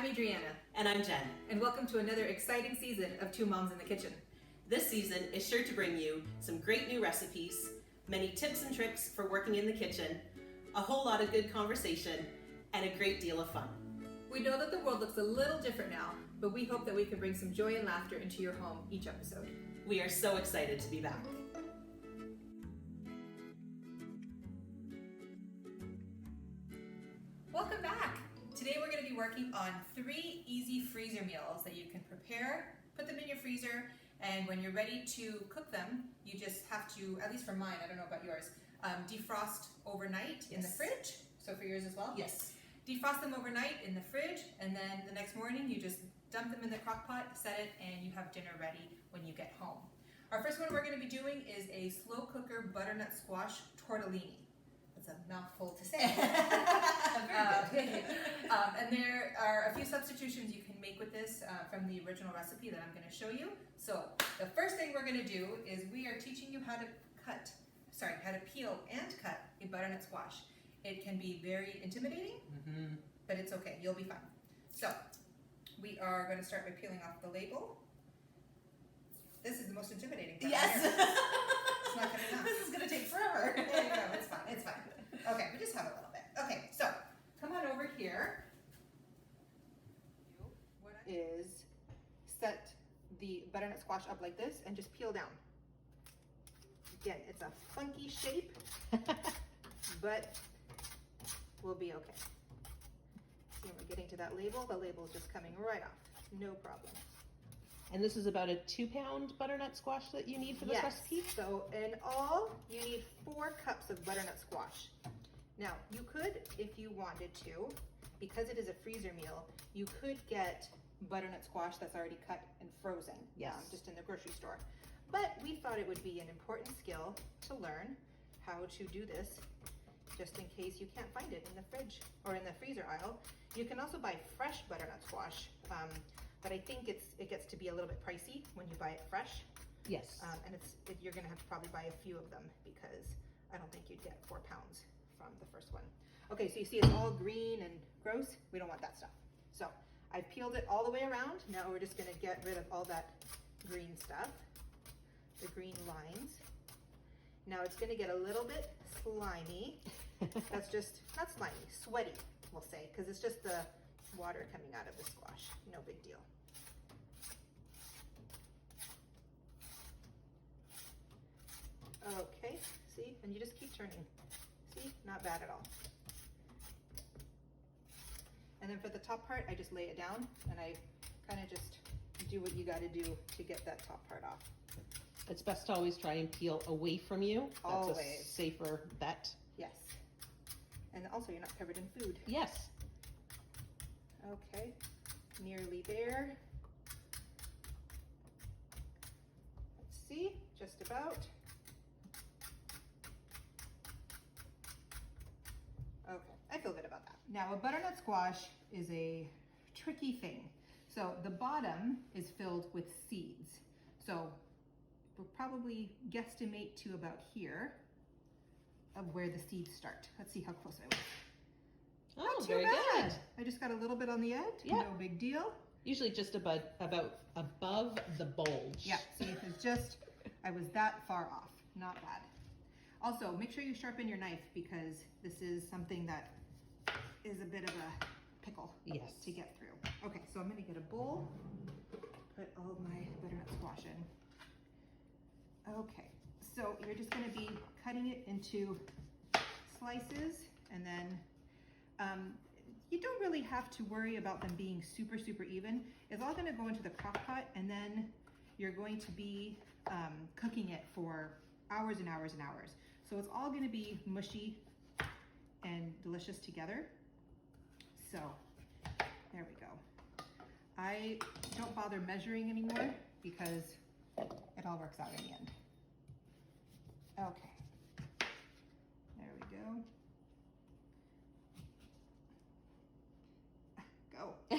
Adriana. And I'm Jen. And welcome to another exciting season of Two Moms in the Kitchen. This season is sure to bring you some great new recipes, many tips and tricks for working in the kitchen, a whole lot of good conversation, and a great deal of fun. We know that the world looks a little different now, but we hope that we can bring some joy and laughter into your home each episode. We are so excited to be back. Welcome back! Today we're going to be working on 3 easy freezer meals that you can prepare, put them in your freezer, and when you're ready to cook them, you just have to, at least for mine, I don't know about yours, defrost overnight in the fridge. So for yours as well? Yes. Defrost them overnight in the fridge, and then the next morning you just dump them in the crock pot, set it, and you have dinner ready when you get home. Our first one we're going to be doing is a slow cooker butternut squash tortellini. That's a mouthful to say. And there are a few substitutions you can make with this from the original recipe that I'm going to show you. So the first thing we're going to do is we are teaching you how to peel and cut a butternut squash. It can be very intimidating, but it's okay. You'll be fine. So we are going to start by peeling off the label. This is the most intimidating part. Yes. It's not good enough. This is going to take forever. There you go. It's fine. It's fine. Okay, we just have a little bit. Okay, so come on over here. What is set the butternut squash up like this and just peel down. Again, it's a funky shape, but we'll be okay. See, we're getting to that label. The label is just coming right off. No problem. And this is about a 2-pound butternut squash that you need for this recipe? So in all, you need 4 cups of butternut squash. Now, you could, if you wanted to, because it is a freezer meal, you could get butternut squash that's already cut and frozen, just in the grocery store. But we thought it would be an important skill to learn how to do this, just in case you can't find it in the fridge or in the freezer aisle. You can also buy fresh butternut squash, but I think it gets to be a little bit pricey when you buy it fresh. Yes. And you're gonna have to probably buy a few of them because I don't think you'd get 4 pounds from the first one. Okay, so you see it's all green and gross. We don't want that stuff. So I've peeled it all the way around. Now we're just gonna get rid of all that green stuff, the green lines. Now it's gonna get a little bit slimy. That's just, not slimy, sweaty, we'll say, because it's just the water coming out of the squash. No big deal. Okay, see, and you just keep turning. See, not bad at all. And then for the top part, I just lay it down and I kind of just do what you got to do to get that top part off. It's best to always try and peel away from you. That's always a safer bet. Yes. And also you're not covered in food. Yes. Okay, nearly there. Let's see, just about. Okay, I feel good about that. Now a butternut squash is a tricky thing. So the bottom is filled with seeds. So we'll probably guesstimate to about here of where the seeds start. Let's see how close I was. Oh, Not too very bad. good. I just got a little bit on the edge. Yeah. No big deal. Usually just about above the bulge. Yeah, see, it's just, I was that far off. Not bad. Also, make sure you sharpen your knife because this is something that is a bit of a pickle to get through. Okay, so I'm gonna get a bowl, put all of my butternut squash in. Okay, so you're just gonna be cutting it into slices, and then you don't really have to worry about them being super, super even. It's all gonna go into the crock pot, and then you're going to be cooking it for hours and hours and hours. So it's all gonna be mushy and delicious together. So there we go. I don't bother measuring anymore because it all works out in the end. Okay, there we go. Go.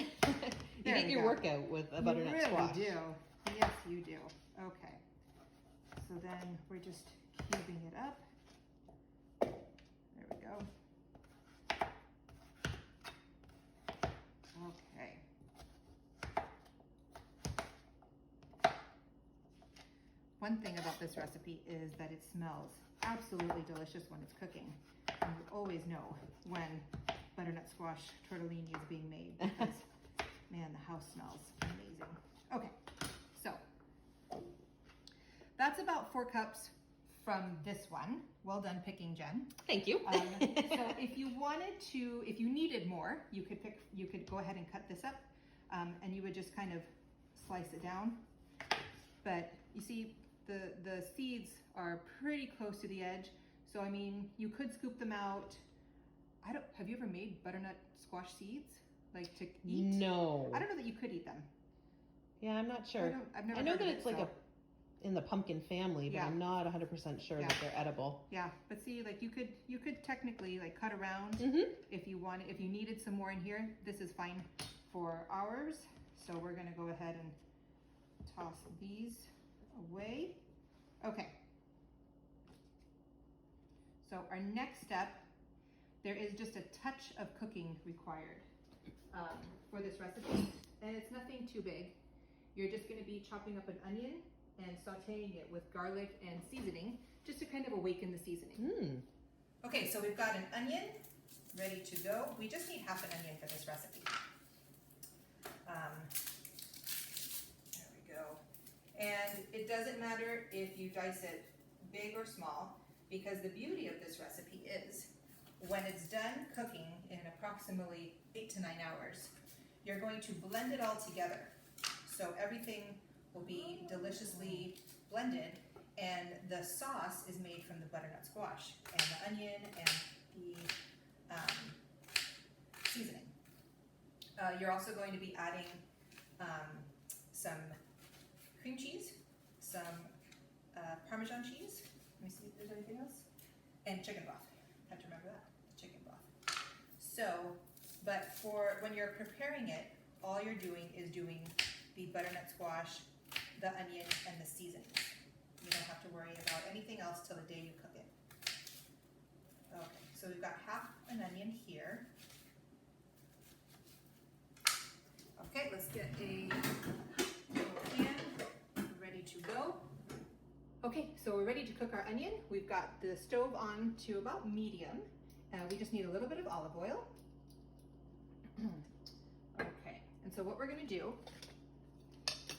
You get your workout with a butternut squash. You really do. Yes, you do. Okay. So then we're just cubing it up. There we go. Okay. one thing about this recipe is that it smells absolutely delicious when it's cooking. And you always know when butternut squash tortellini is being made because, man, the house smells amazing. Okay, so that's about 4 cups from this one. Well done picking, Jen. Thank you. So if you wanted to, if you needed more, you could go ahead and cut this up, and you would just kind of slice it down. But you see, the seeds are pretty close to the edge. So I mean, you could scoop them out. Have you ever made butternut squash seeds, like to eat? No. I don't know that you could eat them. Yeah, I'm not sure. I've never I know heard that of it, it's like so. in the pumpkin family, but Yeah. I'm not 100% sure that they're edible. Yeah, but see, like you could technically like cut around if you wanted, if you needed some more in here. This is fine for ours. So we're gonna go ahead and toss these away. Okay. So our next step, there is just a touch of cooking required for this recipe, and it's nothing too big. You're just gonna be chopping up an onion and sauteing it with garlic and seasoning, just to kind of awaken the seasoning. Okay, so we've got an onion ready to go. We just need half an onion for this recipe. There we go. And it doesn't matter if you dice it big or small, because the beauty of this recipe is when it's done cooking in approximately 8 to 9 hours, you're going to blend it all together. So everything will be deliciously blended, and the sauce is made from the butternut squash and the onion and the seasoning. You're also going to be adding some cream cheese, some Parmesan cheese. Let me see if there's anything else. And chicken broth. I have to remember that. Chicken broth. So, but for when you're preparing it, all you're doing is doing the butternut squash, the onion, and the seasonings. You don't have to worry about anything else till the day you cook it. Okay, so we've got half an onion here. Okay, let's get a little pan ready to go. Okay, so we're ready to cook our onion. We've got the stove on to about medium. We just need a little bit of olive oil. Okay, and so what we're gonna do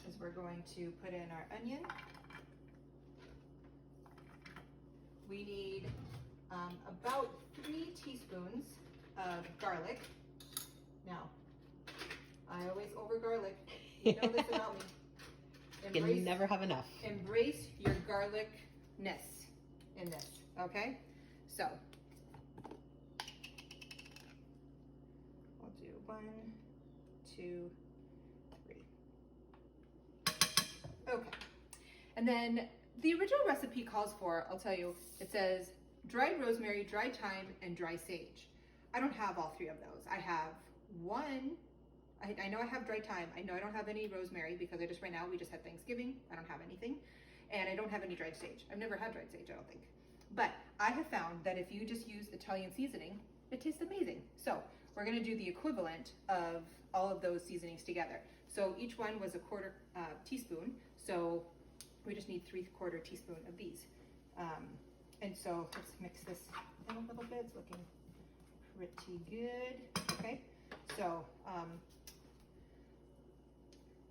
is we're going to put in our onion. We need about 3 teaspoons of garlic. Now, I always over garlic. You know this about me. You can never have enough. Embrace your garlic-ness in this, okay? So, we'll do 1, 2, 3. Okay. And then the original recipe calls for, I'll tell you, it says dried rosemary, dried thyme, and dry sage. I don't have all 3 of those. I have one. I know I have dried thyme. I know I don't have any rosemary because right now we just had Thanksgiving. I don't have anything. And I don't have any dried sage. I've never had dried sage, I don't think. But I have found that if you just use Italian seasoning, it tastes amazing. So we're gonna do the equivalent of all of those seasonings together. So each one was a 1/4 teaspoon. So we just need 3/4 teaspoon of these. And so let's mix this in a little bit. It's looking pretty good. Okay, so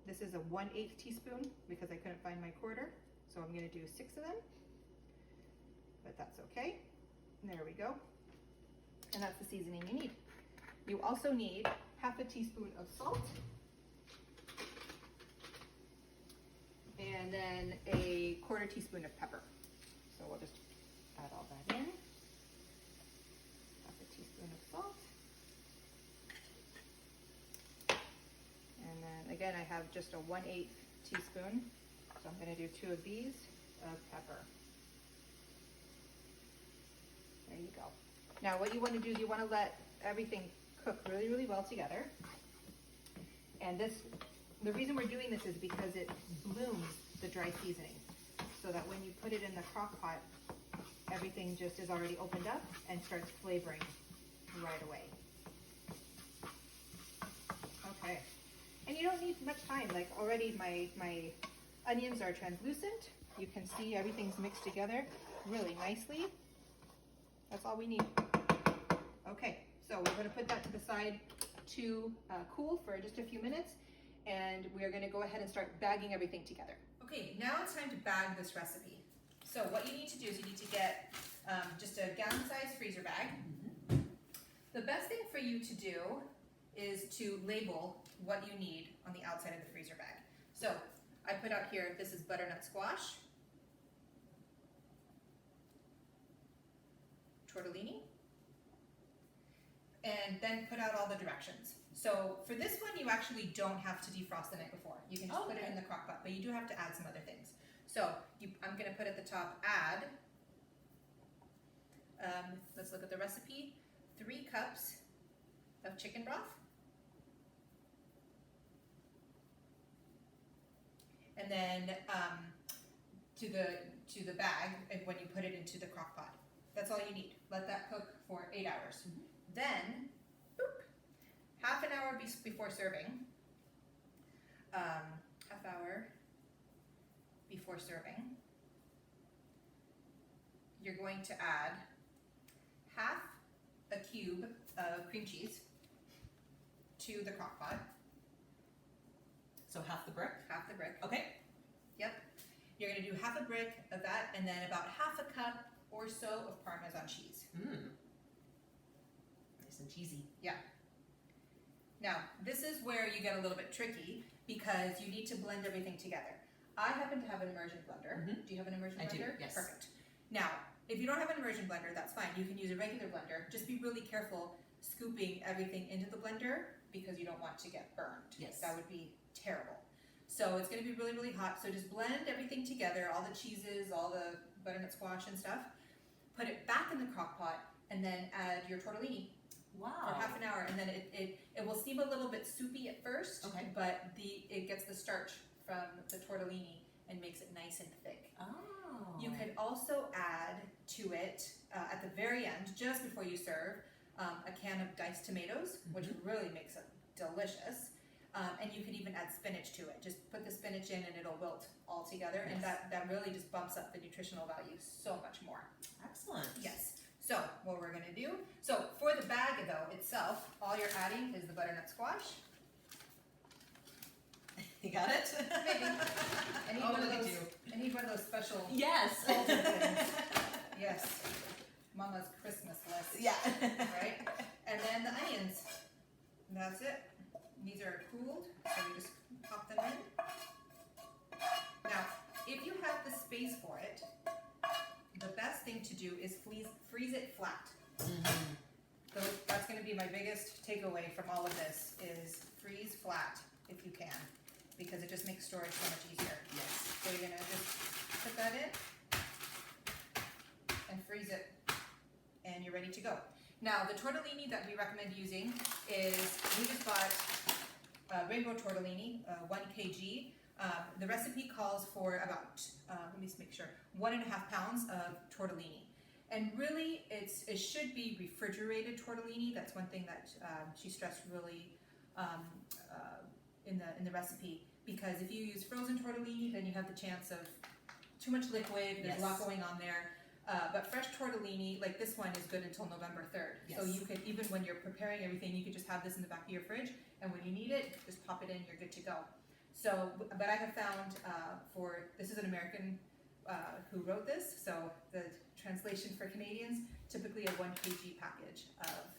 this is a 1/8 teaspoon because I couldn't find my 1/4. So I'm gonna do 6 of them, but that's okay. There we go. And that's the seasoning you need. You also need 1/2 teaspoon of salt. And then a 1/4 teaspoon of pepper. So we'll just add all that in. 1/2 teaspoon of salt. And then again, I have just a 1/8 teaspoon. So I'm gonna do 2 of these of pepper. There you go. Now what you wanna do is you wanna let everything cook really, really well together. And the reason we're doing this is because it blooms the dry seasoning, so that when you put it in the crock pot, everything just is already opened up and starts flavoring right away. Okay, and you don't need much time. Like already my onions are translucent, You can see everything's mixed together really nicely. That's all we need. Okay, so we're gonna put that to the side to cool for just a few minutes, and we're gonna go ahead and start bagging everything together. Okay, now it's time to bag this recipe. So what you need to do is you need to get just a gallon-sized freezer bag. The best thing for you to do is to label what you need on the outside of the freezer bag. So I put out here, this is butternut squash, tortellini, and then put out all the directions. So for this one, you actually don't have to defrost the night before. You can just put it in the crock pot, but you do have to add some other things. So I'm gonna put at the top, add, let's look at the recipe, 3 cups of chicken broth. And then to the bag when you put it into the crock pot. That's all you need. Let that cook for 8 hours. Then, boop, half an hour before serving, half hour before serving, you're going to add half a cube of cream cheese to the crock pot. So half the brick? Half the brick. Okay. Yep. You're gonna do half a brick of that and then about half a cup or so of Parmesan cheese. Nice and cheesy. Yeah. Now, this is where you get a little bit tricky because you need to blend everything together. I happen to have an immersion blender. Do you have an immersion blender? I do, yes. Perfect. Now, if you don't have an immersion blender, that's fine. You can use a regular blender. Just be really careful scooping everything into the blender because you don't want to get burned. Yes. That would be terrible. So it's going to be really, really hot. So just blend everything together, all the cheeses, all the butternut squash and stuff. Put it back in the crock pot and then add your tortellini Wow. for half an hour. And then it will seem a little bit soupy at first, but it gets the starch from the tortellini and makes it nice and thick. Oh. You could also add to it at the very end, just before you serve, a can of diced tomatoes, which really makes it delicious. And you could even add spinach to it. Just put the spinach in and it'll wilt all together, and that really just bumps up the nutritional value so much more. Excellent. Yes. So what we're gonna do, so for the bag though itself, all you're adding is the butternut squash. You got it? Maybe. I need one of those special Yes. salted things. Yes. Mama's Christmas list. Yeah. Right? And then the onions. And that's it. These are cooled, so you just pop them in. Now, if you have the space for it, the best thing to do is freeze it flat. So that's going to be my biggest takeaway from all of this is freeze flat if you can, because it just makes storage so much easier. Yes. So you're going to just put that in and freeze it, and you're ready to go. Now, the tortellini that we recommend using is, we just bought rainbow tortellini, 1 kg. The recipe calls for about, let me just make sure, 1.5 pounds of tortellini. And really, it should be refrigerated tortellini. That's one thing that she stressed really in the recipe. Because if you use frozen tortellini, then you have the chance of too much liquid, there's a lot going on there. But fresh tortellini, like this one, is good until November 3rd. Yes. So you could, even when you're preparing everything, you could just have this in the back of your fridge, and when you need it, just pop it in, you're good to go. So, but I have found this is an American who wrote this, so the translation for Canadians, typically a 1 kg package of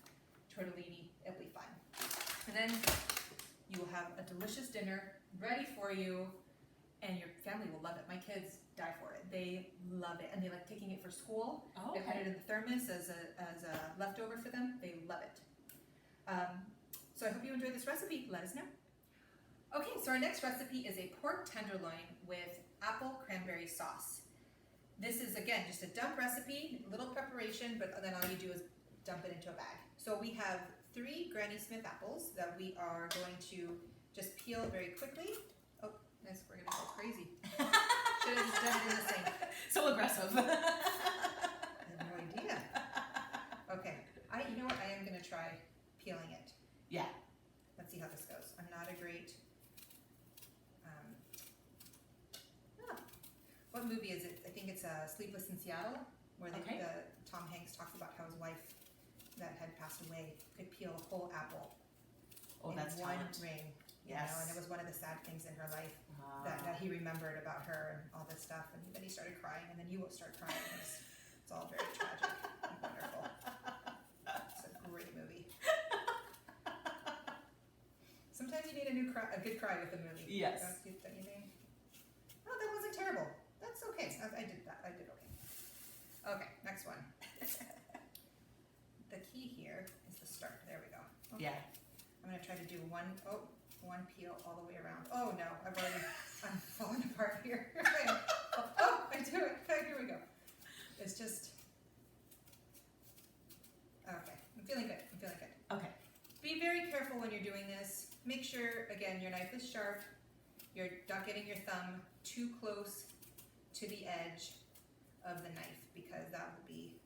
tortellini, it'll be fine. And then you will have a delicious dinner ready for you, and your family will love it. My kids die for it. They love it, and they like taking it for school. Oh, They put it in the thermos as a leftover for them. They love it. So I hope you enjoyed this recipe. Let us know. Okay, so our next recipe is a pork tenderloin with apple cranberry sauce. This is, again, just a dump recipe, little preparation, but then all you do is dump it into a bag. So we have 3 Granny Smith apples that we are going to just peel very quickly. Oh, nice, we're gonna go crazy. Should have just done it in the sink. So aggressive. I have no idea. Okay, you know what, I am gonna try peeling it. Yeah. Let's see how this goes. I'm not a great, what movie is it? I think it's Sleepless in Seattle, where Okay. Tom Hanks talks about how his wife that had passed away could peel a whole apple Oh, in that's one talent. ring. You Yes. know, and it was one of the sad things in her life Ah. that he remembered about her and all this stuff, and then he started crying, and then you will start crying. It's all very tragic and wonderful. It's a great movie. Sometimes you need a good cry with a movie. Yes. Don't you think? Oh, that wasn't terrible. That's okay. I did that. I did okay. Okay, next one. The key here is the start. There we go. Okay. Yeah. I'm gonna try to do one peel all the way around. Oh no, I'm falling apart here. Oh, I do it. Okay, here we go. It's just, okay, I'm feeling good. Okay. Be very careful when you're doing this. Make sure, again, your knife is sharp. You're not getting your thumb too close to the edge of the knife, because that will be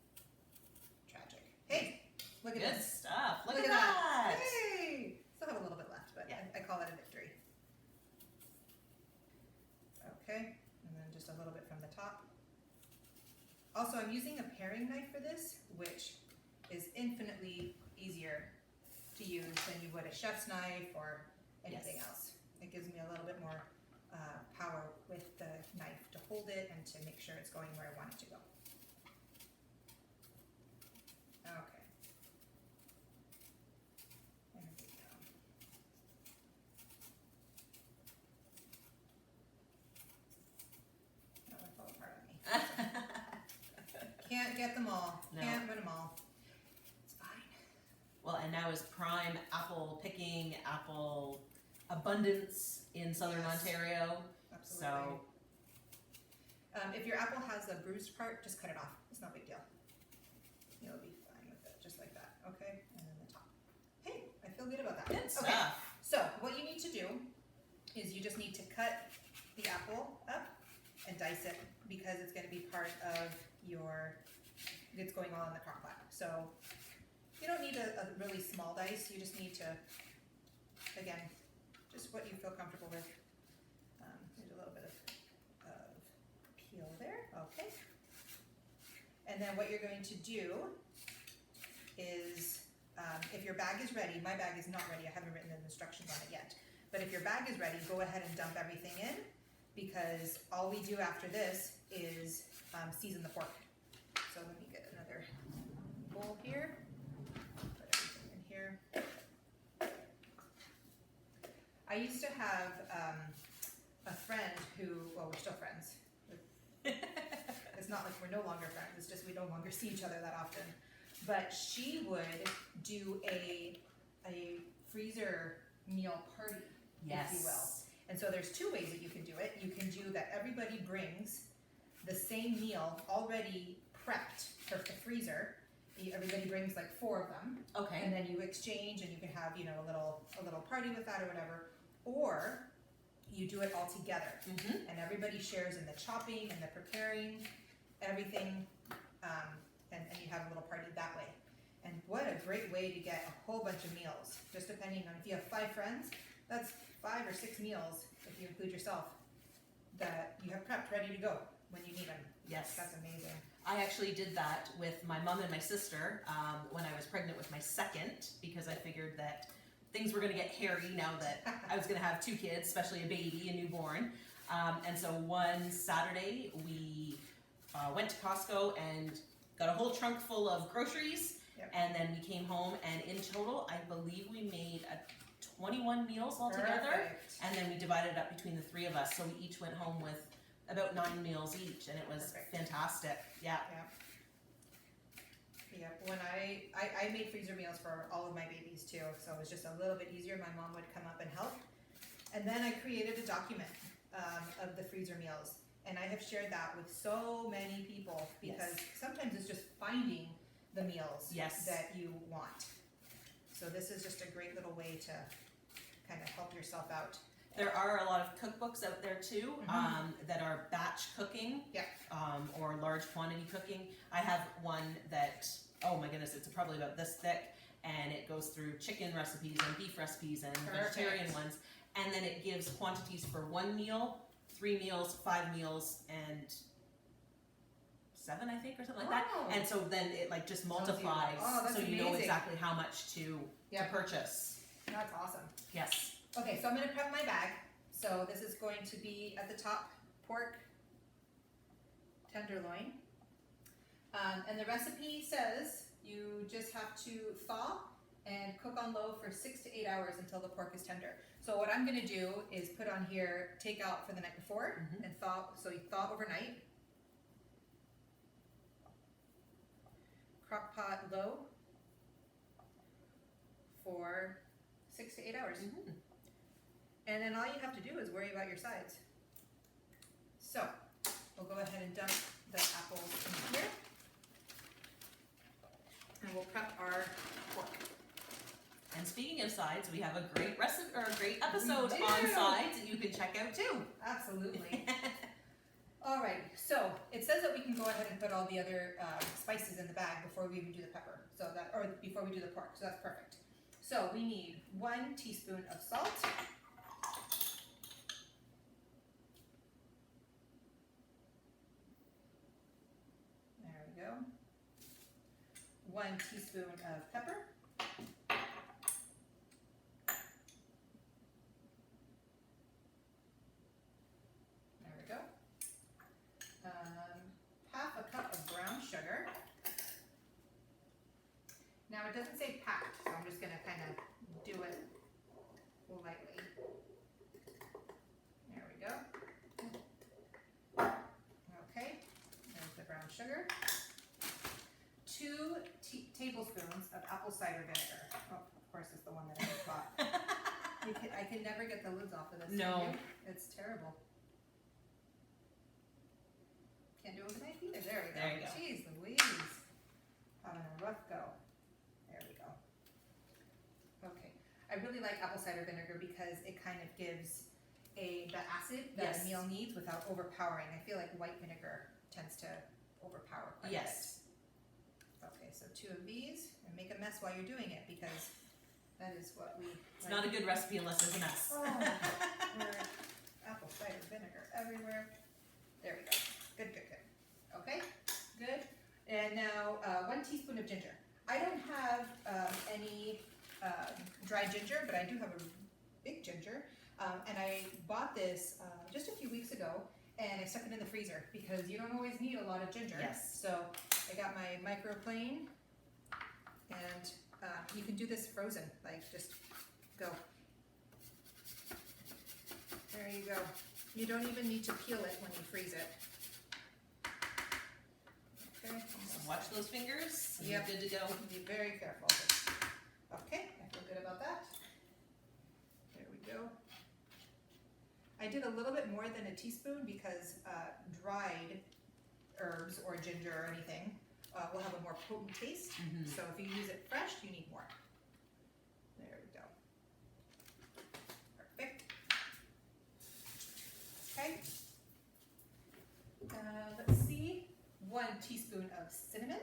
tragic. Hey, look at Good this. stuff. Look Look at at that. Hey! Still have a little bit left, but Yeah. I call that a victory. Okay, and then just a little bit from the top. Also, I'm using a paring knife for this, which is infinitely easier to use than you would a chef's knife or anything Yes. else. It gives me a little bit more power with the knife to hold it and to make sure it's going where I want it to go. Okay. There we go. That one fell apart on me. Can't get them all. No. Can't win them all. It's fine. Well, and now is prime apple picking, apple abundance in southern Yes. Ontario. Absolutely. So, If your apple has a bruised part, just cut it off. It's no big deal. You'll be fine with it, just like that. Okay, and then the top. Hey, I feel good about that. good Okay, stuff. so what you need to do is you just need to cut the apple up and dice it, because it's going to be part of it's going all in the crock pot. So you don't need a really small dice. You just need to, again, just what you feel comfortable with. There's a little bit of peel there. Okay. And then what you're going to do is, if your bag is ready, my bag is not ready. I haven't written the instructions on it yet. But if your bag is ready, go ahead and dump everything in, because all we do after this is season the pork. So let me get another bowl here. Put everything in here. I used to have a friend who, well, we're still friends. It's not like we're no longer friends, it's just we no longer see each other that often. But she would do a freezer meal party, Yes. if you will. And so there's two ways that you can do it. You can do that everybody brings the same meal already prepped for the freezer. Everybody brings like 4 of them, Okay. and then you exchange, and you can have, a little party with that or whatever. Or you do it all together, Mm-hmm. and everybody shares in the chopping and the preparing, everything, and you have a little party that way. And what a great way to get a whole bunch of meals, just depending on if you have 5 friends, that's 5 or 6 meals, if you include yourself, that you have prepped ready to go when you need them. Yes. That's amazing. I actually did that with my mom and my sister when I was pregnant with my second, because I figured that things were going to get hairy now that I was going to have 2 kids, especially a baby, a newborn. And so one Saturday we went to Costco and got a whole trunk full of groceries. Yep. And then we came home, and in total, I believe we made 21 meals altogether. Perfect. And then we divided it up between the 3 of us, so we each went home with about 9 meals each, and it was Perfect. fantastic. Yeah. Yeah, when I made freezer meals for all of my babies too, so it was just a little bit easier. My mom would come up and help. And then I created a document of the freezer meals, and I have shared that with so many people, because sometimes it's just finding the meals Yes. that you want. So this is just a great little way to kind of help yourself out. There are a lot of cookbooks out there too that are batch cooking or large quantity cooking. I have one that, oh my goodness, it's probably about this thick, and it goes through chicken recipes and beef recipes and Perfect. vegetarian ones, and then it gives quantities for 1 meal, 3 meals, 5 meals, and 7, I think, or something like that. Oh. And so then it like just multiplies, Oh, that's so you know amazing. exactly how much to purchase. That's awesome. Yes. Okay, so I'm gonna prep my bag. So this is going to be at the top, pork tenderloin. And the recipe says you just have to thaw and cook on low for 6 to 8 hours until the pork is tender. So what I'm gonna do is put on here, take out for the night before and thaw, so you thaw overnight. Crock pot low for 6 to 8 hours. And then all you have to do is worry about your sides. So we'll go ahead and dump the apples in here. And we'll prep our pork. And speaking of sides, we have a great recipe or a great episode We on do. sides that you can check out too. Absolutely. Alright, so it says that we can go ahead and put all the other spices in the bag before we even do the pepper. So that, or before we do the pork, so that's perfect. So we need 1 teaspoon of salt. There we go. 1 teaspoon of pepper. There we go. Half a cup of brown sugar. Now it doesn't say packed, so I'm just gonna kind of do it lightly. There we go. Okay, there's the brown sugar. 2 tablespoons of apple cider vinegar. Oh, of course, it's the one that I just bought. I can never get the lids off of this. No. Can you? It's terrible. Can't do it with a knife either. There we go. There you go. Jeez Louise. Having a rough go. There we go. Okay. I really like apple cider vinegar because it kind of gives the acid that Yes. a meal needs without overpowering. I feel like white vinegar tends to overpower quite a bit. Yes. Okay, so 2 of these, and make a mess while you're doing it because that is what we It's not a good recipe unless there's a mess. Oh, word. Apple cider vinegar everywhere. There we go. Good, good, good. Okay, good. And now 1 teaspoon of ginger. I don't have any dried ginger, but I do have a big ginger. And I bought this just a few weeks ago, and I stuck it in the freezer because you don't always need a lot of ginger. Yes. So I got my microplane, and you can do this frozen, like just go. There you go. You don't even need to peel it when you freeze it. Okay. So watch those fingers. And Yep. You're good to go. Be very careful. Okay, I feel good about that. There we go. I did a little bit more than a teaspoon because dried herbs or ginger or anything will have a more potent taste. So if you use it fresh, you need more. There we go. Perfect. Okay. Let's see. 1 teaspoon of cinnamon.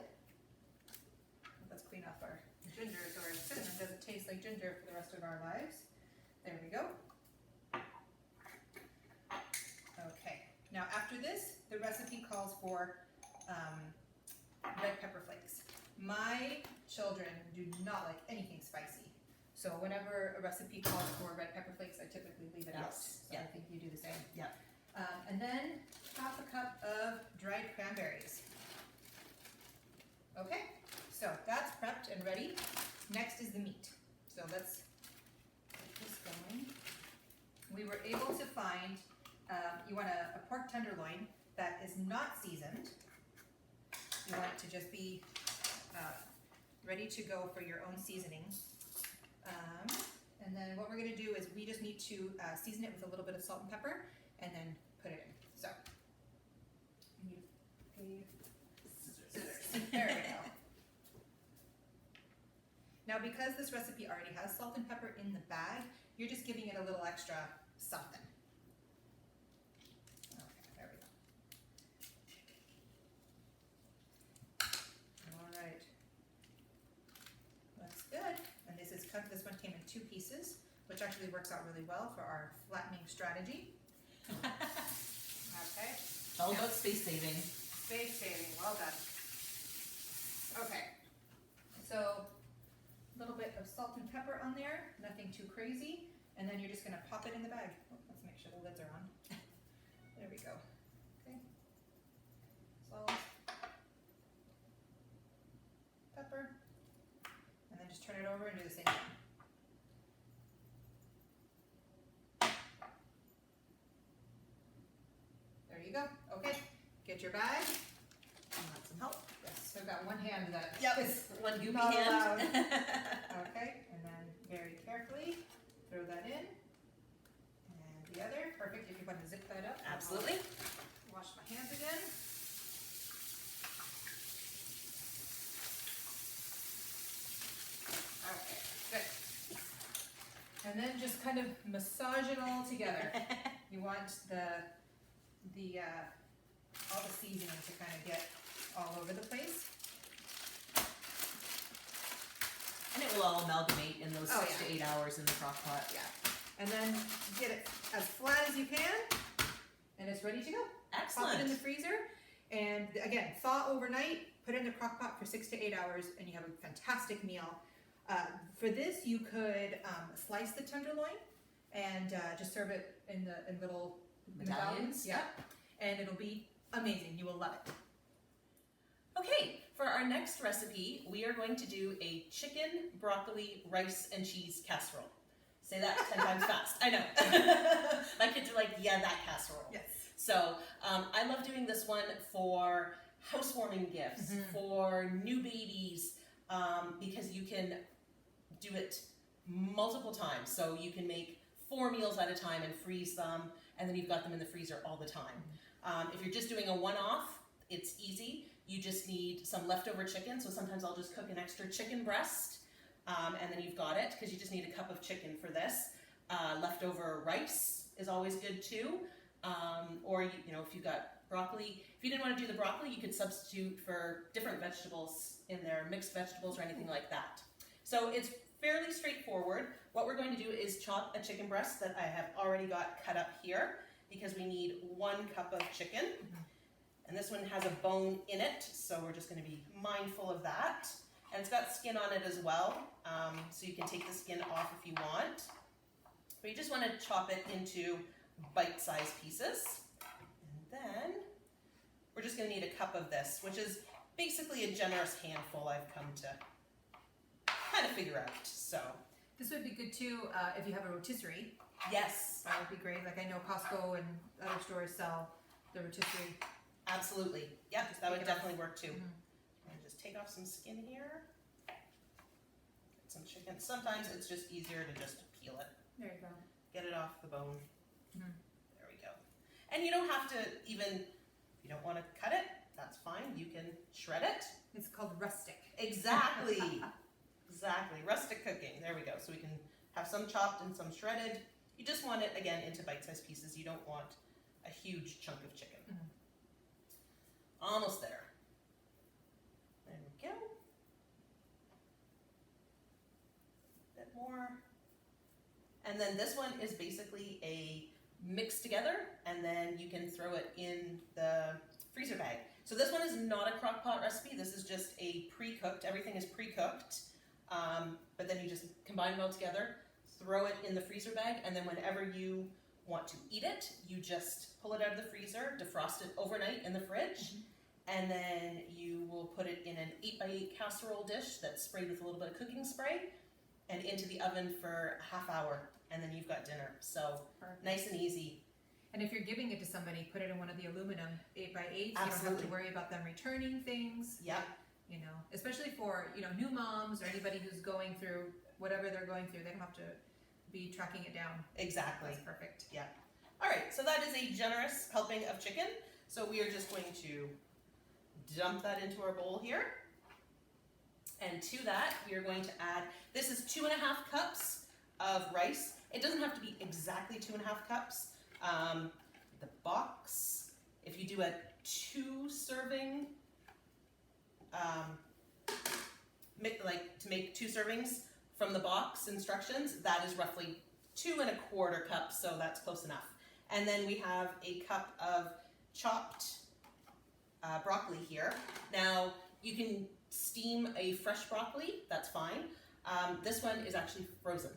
Let's clean off our ginger so our cinnamon doesn't taste like ginger for the rest of our lives. There we go. Okay. Now after this, the recipe calls for red pepper flakes. My children do not like anything spicy. So whenever a recipe calls for red pepper flakes, I typically leave it out. Yes. So I think you do the same. Yeah. And then half a cup of dried cranberries. Okay, so that's prepped and ready. Next is the meat. So let's get this going. We were able to find, you want a pork tenderloin that is not seasoned. You want it to just be ready to go for your own seasoning. And then what we're gonna do is we just need to season it with a little bit of salt and pepper and then put it in. So, you need scissors. There we go. Now because this recipe already has salt and pepper in the bag, you're just giving it a little extra something. Okay, there we go. Alright. Looks good. And this is cut, this one came in 2 pieces, which actually works out really well for our flattening strategy. Okay. It's all about space saving. Space saving, well done. Okay, so a little bit of salt and pepper on there, nothing too crazy, and then you're just gonna pop it in the bag. Oh, let's make sure the lids are on. There we go. Okay. Salt, pepper, and then just turn it over and do the same thing. There you go. Okay, get your bag. You want some help? Yes, I've got one hand that Yep. is One goopy not hand. allowed. Okay, and then very carefully throw that in. And the other, perfect. If you want to zip that up. Absolutely. I'll wash my hands again. Okay, good. And then just kind of massage it all together. You want all the seasoning to kind of get all over the place. And it will all amalgamate in those Oh, 6 to 8 hours in the crock pot. Yeah. And then get it as flat as you can, and it's ready to go. Pop it in the Excellent. freezer, and again, thaw overnight, put it in the crock pot for 6 to 8 hours, and you have a fantastic meal. For this, you could slice the tenderloin and just serve it in little medallions. Medallions, Yeah. And it'll be amazing. You will love it. Okay, for our next recipe, we are going to do a chicken, broccoli, rice, and cheese casserole. Say that 10 times fast. I know. My kids are like, yeah, that casserole. Yes. So I love doing this one for housewarming gifts, for new babies, because you can do it multiple times. So you can make 4 meals at a time and freeze them, and then you've got them in the freezer all the time. If you're just doing a one-off, it's easy. You just need some leftover chicken. So sometimes I'll just cook an extra chicken breast, and then you've got it, because you just need a cup of chicken for this. Leftover rice is always good too. Or you know, if you've got broccoli, if you didn't want to do the broccoli, you could substitute for different vegetables in there, mixed vegetables or anything like that. So it's fairly straightforward. What we're going to do is chop a chicken breast that I have already got cut up here, because we need 1 cup of chicken. And this one has a bone in it, so we're just going to be mindful of that. And it's got skin on it as well, so you can take the skin off if you want. But you just want to chop it into bite-sized pieces. And then we're just going to need a cup of this, which is basically a generous handful I've come to kind of figure out. So This would be good too if you have a rotisserie. yes, That would be great. Like I know Costco and other stores sell the rotisserie. absolutely. Yep, Just that take would it off. definitely work too. Mhm. And just take off some skin here. Get some chicken. Sometimes it's just easier to just peel it. There you go. Get it off the bone. Mhm. There we go. And you don't have to even, if you don't want to cut it, that's fine. You can shred it. It's called rustic. Exactly. Exactly. Rustic cooking. There we go. So we can have some chopped and some shredded. You just want it, again, into bite-sized pieces. You don't want a huge chunk of chicken. Mhm. Almost there. There we go. Bit more. And then this one is basically a mix together, and then you can throw it in the freezer bag. So this one is not a crock pot recipe. This is just a pre-cooked. Everything is pre-cooked. But then you just combine it all together, throw it in the freezer bag, and then whenever you want to eat it, you just pull it out of the freezer, defrost it overnight in the fridge, and then you will put it in an 8x8 casserole dish that's sprayed with a little bit of cooking spray, and into the oven for a half hour, and then you've got dinner. So Perfect. nice and easy. And if you're giving it to somebody, put it in one of the aluminum 8x8s. You don't have Absolutely. to worry about them returning things. Yep. You know, especially for, you know, new moms or anybody who's going through whatever they're going through, they don't have to be tracking it down. Exactly. That's perfect. All right, so that is a generous helping of chicken. So we are just going to dump that into our bowl here. And to that, we are going to add, this is 2.5 cups of rice. It doesn't have to be exactly 2.5 cups. The box, if you do a 2-serving, like to make 2 servings from the box instructions, that is roughly 2 1/4 cups, so that's close enough. And then we have a cup of chopped broccoli here. Now, you can steam a fresh broccoli, that's fine. This one is actually frozen.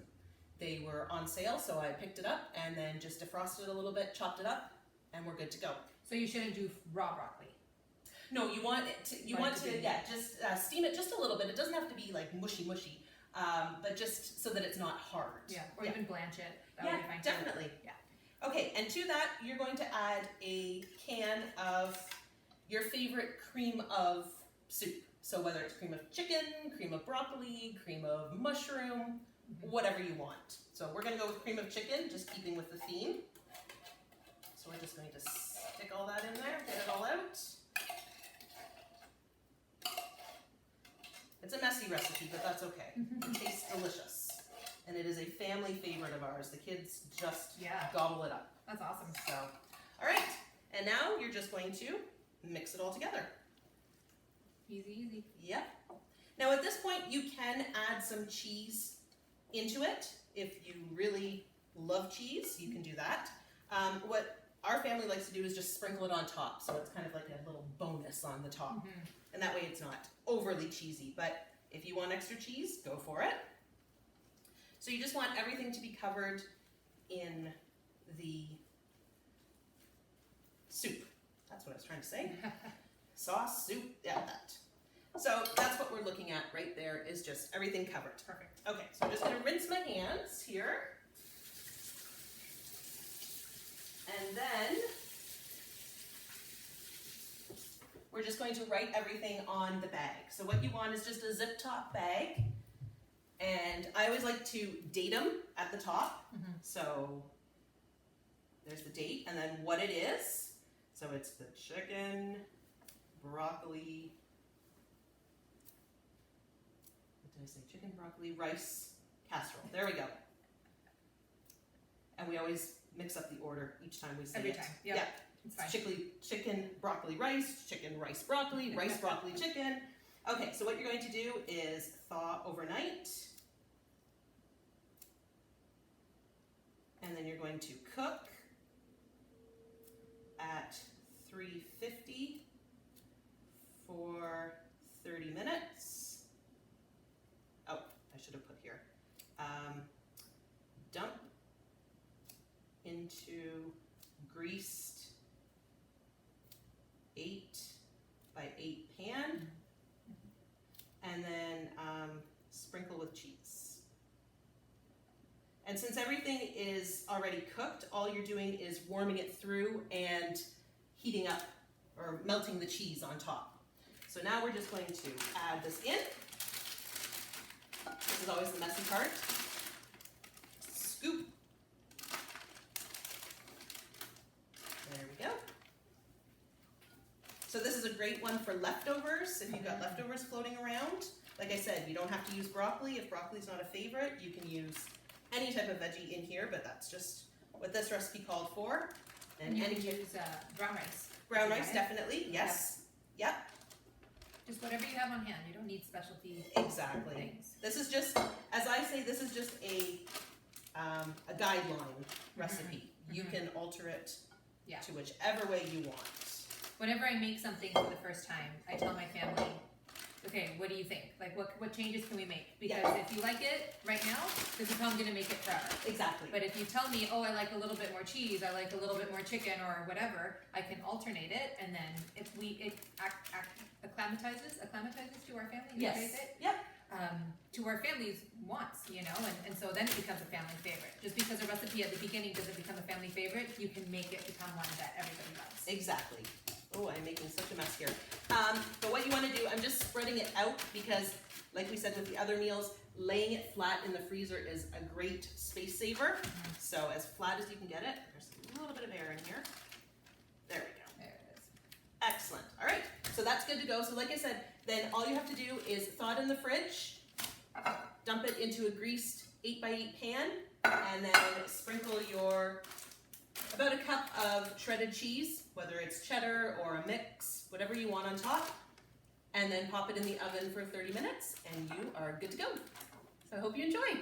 They were on sale, so I picked it up and then just defrosted it a little bit, chopped it up, and we're good to go. So you shouldn't do raw broccoli. No, you want it to, just steam it just a little bit. It doesn't have to be like mushy, but just so that it's not hard. Yeah, or even blanch it. That Yeah, would be fine too. definitely. Yeah. Okay, and to that, you're going to add a can of your favorite cream of soup. So whether it's cream of chicken, cream of broccoli, cream of mushroom, whatever you want. So we're gonna go with cream of chicken, just keeping with the theme. So we're just going to stick all that in there, get it all out. It's a messy recipe, but that's okay. It tastes delicious. And it is a family favorite of ours. The kids just gobble it up. That's awesome. So, all right. And now you're just going to mix it all together. Easy. Yep. Now at this point, you can add some cheese into it. If you really love cheese, you can do that. What our family likes to do is just sprinkle it on top. So it's kind of like a little bonus on the top. And that way it's not overly cheesy. But if you want extra cheese, go for it. So you just want everything to be covered in the soup. That's what I was trying to say. Sauce, soup, yeah, that. So that's what we're looking at right there, is just everything covered. Perfect. Okay, so I'm just gonna rinse my hands here. And then we're just going to write everything on the bag. So what you want is just a zip top bag. And I always like to date them at the top. So there's the date and then what it is. So it's the chicken, broccoli, what did I say? Chicken, broccoli, rice, casserole. There we go. And we always mix up the order each time we say Every it. time. Yep. Yeah. It's fine. Chicken, broccoli, rice, chicken, rice, broccoli, rice, broccoli, chicken. Okay, so what you're going to do is thaw overnight. And then you're going to cook at 350 for 30 minutes. Oh, I should have put here. Dump into greased 8 by 8 pan, and then sprinkle with cheese. And since everything is already cooked, all you're doing is warming it through and heating up or melting the cheese on top. So now we're just going to add this in. This is always the messy part. Scoop. There we go. So this is a great one for leftovers, if you've got leftovers floating around. Like I said, you don't have to use broccoli. If broccoli's not a favorite, you can use any type of veggie in here, but that's just what this recipe called for. And you can use brown rice. Brown rice, definitely, yes. Yep. Just whatever you have on hand. You don't need specialty Exactly. things. This is just, as I say, this is just a guideline recipe. You can alter it to whichever way you want. Whenever I make something for the first time, I tell my family, okay, what do you think? Like, what changes can we make? Because if you like it right now, this is how I'm going to make it forever. Exactly. But if you tell me, oh, I like a little bit more cheese, I like a little bit more chicken or whatever, I can alternate it, and then if it acclimatizes to our family. Yes. Yep. To our family's wants, you know, and so then it becomes a family favorite. Just because a recipe at the beginning doesn't become a family favorite, you can make it become one that everybody loves. Exactly. Oh, I'm making such a mess here. But what you want to do, I'm just spreading it out because, like we said with the other meals, laying it flat in the freezer is a great space saver. So as flat as you can get it. There's a little bit of air in here. There we go. There it is. Excellent. All right. So that's good to go. So like I said, then all you have to do is thaw it in the fridge, dump it into a greased 8 by 8 pan, and then sprinkle your about a cup of shredded cheese, whether it's cheddar or a mix, whatever you want on top, and then pop it in the oven for 30 minutes, and you are good to go. So I hope you enjoy.